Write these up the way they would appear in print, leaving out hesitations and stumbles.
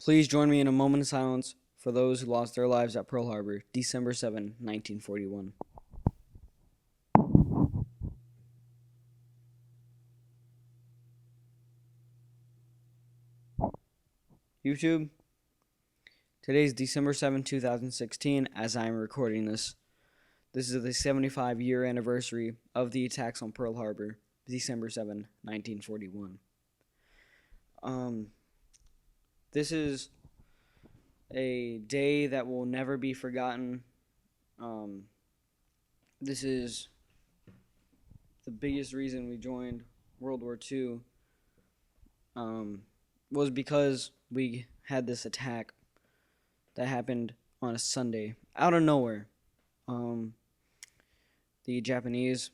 Please join me in a moment of silence for those who lost their lives at Pearl Harbor, December 7, 1941. YouTube, today's December 7, 2016, as I am recording this. This is the 75-year anniversary of the attacks on Pearl Harbor, December 7, 1941. This is a day that will never be forgotten. This is the biggest reason we joined World War II. Was because we had this attack that happened on a Sunday out of nowhere. The Japanese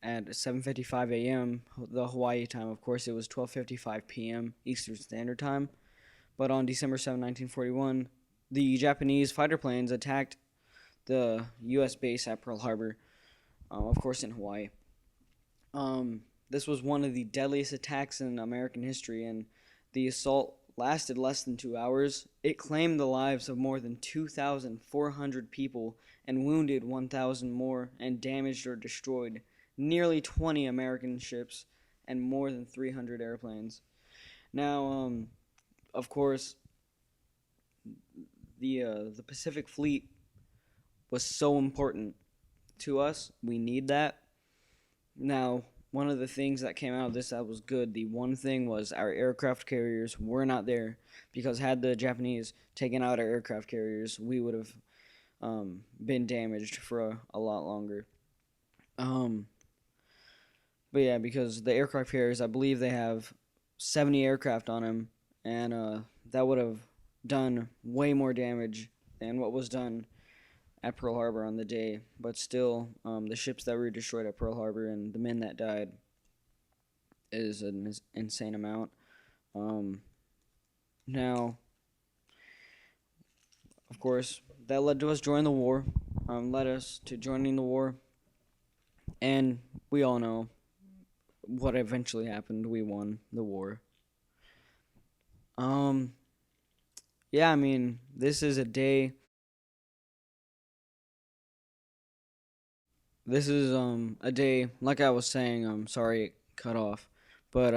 at 7:55 a.m. the Hawaii time, of course, it was 12:55 p.m. Eastern Standard Time. But on December 7, 1941, the Japanese fighter planes attacked the U.S. base at Pearl Harbor, of course, in Hawaii. This was one of the deadliest attacks in American history, and the assault lasted less than 2 hours. It claimed the lives of more than 2,400 people and wounded 1,000 more and damaged or destroyed nearly 20 American ships and more than 300 airplanes. Now, of course, the Pacific Fleet was so important to us. We need that. Now, one of the things that came out of this that was good, the one thing was our aircraft carriers were not there, because had the Japanese taken out our aircraft carriers, we would have been damaged for a lot longer. But yeah, because the aircraft carriers, I believe they have 70 aircraft on them, and that would have done way more damage than what was done at Pearl Harbor on the day. But still, the ships that were destroyed at Pearl Harbor and the men that died is an insane amount. Now, of course, that led to us joining the war, led us to joining the war, and we all know what eventually happened. We won the war. Yeah, I mean, this is a day. This is a day, like I was saying. Sorry it cut off, but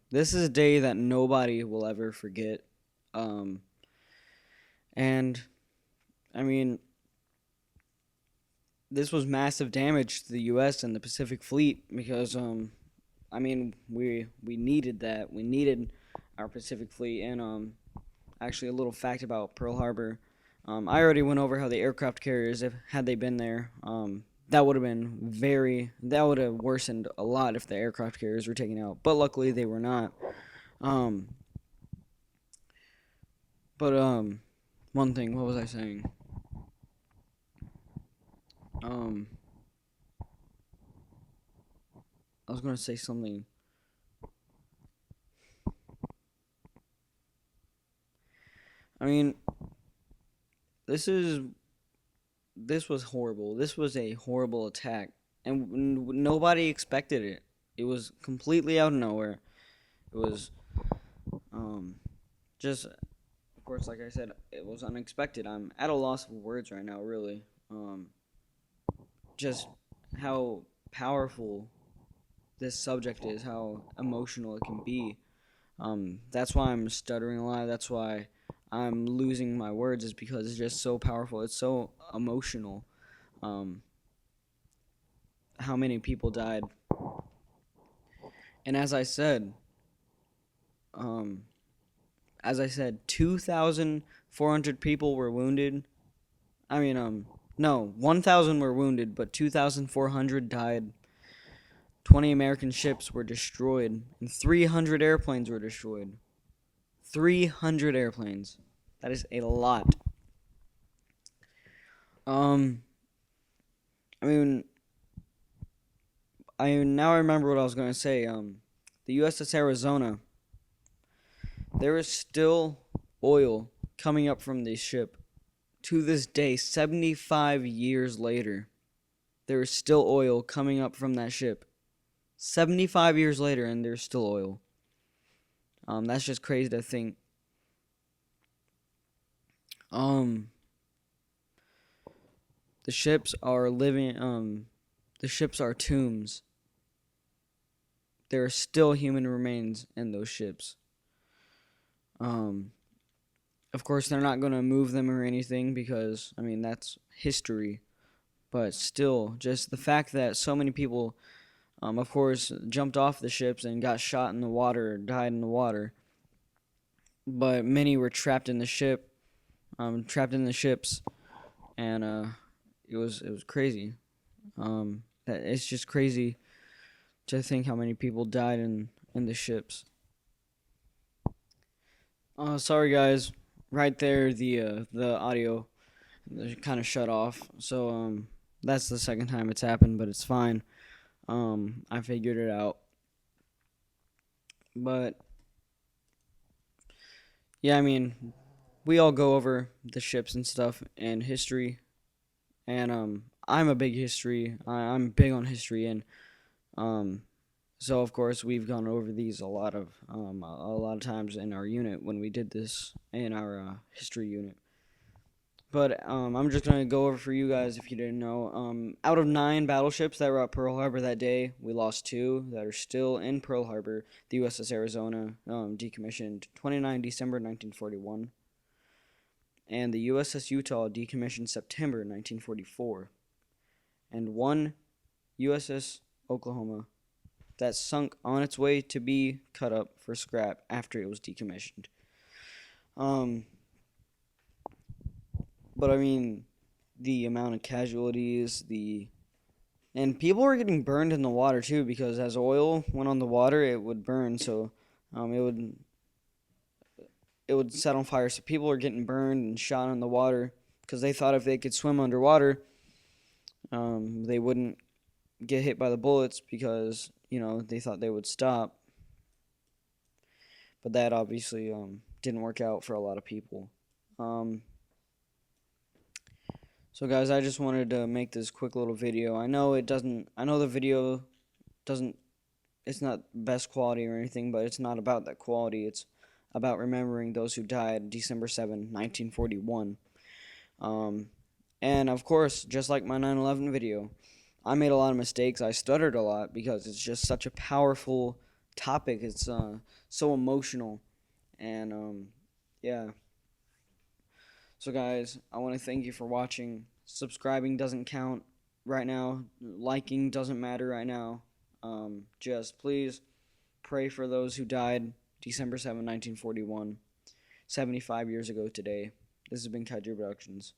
this is a day that nobody will ever forget. Um, and I mean, this was massive damage to the U.S. and the Pacific Fleet because I mean, we needed that. We needed our Pacific Fleet, and actually, a little fact about Pearl Harbor. I already went over how the aircraft carriers, if had they been there, that would have that would have worsened a lot if the aircraft carriers were taken out. But luckily, they were not. Um, but one thing, what was I saying? Um, I was gonna say something. I mean, this is this was horrible. This was a horrible attack, and nobody expected it. It was completely out of nowhere. It was um, just, of course, like I said, it was unexpected. I'm at a loss of words right now, really. Just how powerful this subject is, how emotional it can be. That's why I'm stuttering a lot. That's why I'm losing my words, is because it's just so powerful. It's so emotional. Um, how many people died, and um, as I said, 2,400 people were wounded. I mean, no, 1,000 were wounded, but 2,400 died. 20 American ships were destroyed, and 300 airplanes were destroyed. 300 airplanes. That is a lot. Um, I mean, I now remember what I was going to say. The USS Arizona, there is still oil coming up from this ship. To this day, 75 years later, there is still oil coming up from that ship. 75 years later, and there's still oil. That's just crazy to think. Um, the ships are living. The ships are tombs. There are still human remains in those ships. Um, of course, they're not going to move them or anything because, I mean, that's history. But still, just the fact that so many people, of course, jumped off the ships and got shot in the water, died in the water. But many were trapped in the ship, trapped in the ships, and it was crazy. That it's just crazy to think how many people died in the ships. Sorry guys, right there the audio kind of shut off. So that's the second time it's happened, but it's fine. I figured it out. But yeah, I mean, we all go over the ships and stuff and history, and I'm a big history. I'm big on history, and um, so of course we've gone over these a lot of times in our unit when we did this in our history unit. But I'm just gonna go over for you guys if you didn't know. Out of 9 battleships that were at Pearl Harbor that day, we lost 2 that are still in Pearl Harbor. The USS Arizona, decommissioned 29 December 1941, and the USS Utah decommissioned September 1944, and one USS Oklahoma that sunk on its way to be cut up for scrap after it was decommissioned. Um, but I mean, the amount of casualties, and people were getting burned in the water too because as oil went on the water, it would burn. So, it would set on fire. So people were getting burned and shot in the water because they thought if they could swim underwater, they wouldn't get hit by the bullets because they thought they would stop. But that obviously didn't work out for a lot of people. Um, so guys, I just wanted to make this quick little video. I know it doesn't. I know the video doesn't. It's not best quality or anything, but it's not about that quality. It's about remembering those who died December 7, 1941. Um, and of course, just like my 9/11 video, I made a lot of mistakes. I stuttered a lot because it's just such a powerful topic. It's so emotional, and yeah. So guys, I want to thank you for watching. Subscribing doesn't count right now. Liking doesn't matter right now. Just please pray for those who died December 7, 1941, 75 years ago today. This has been Kaiju Productions.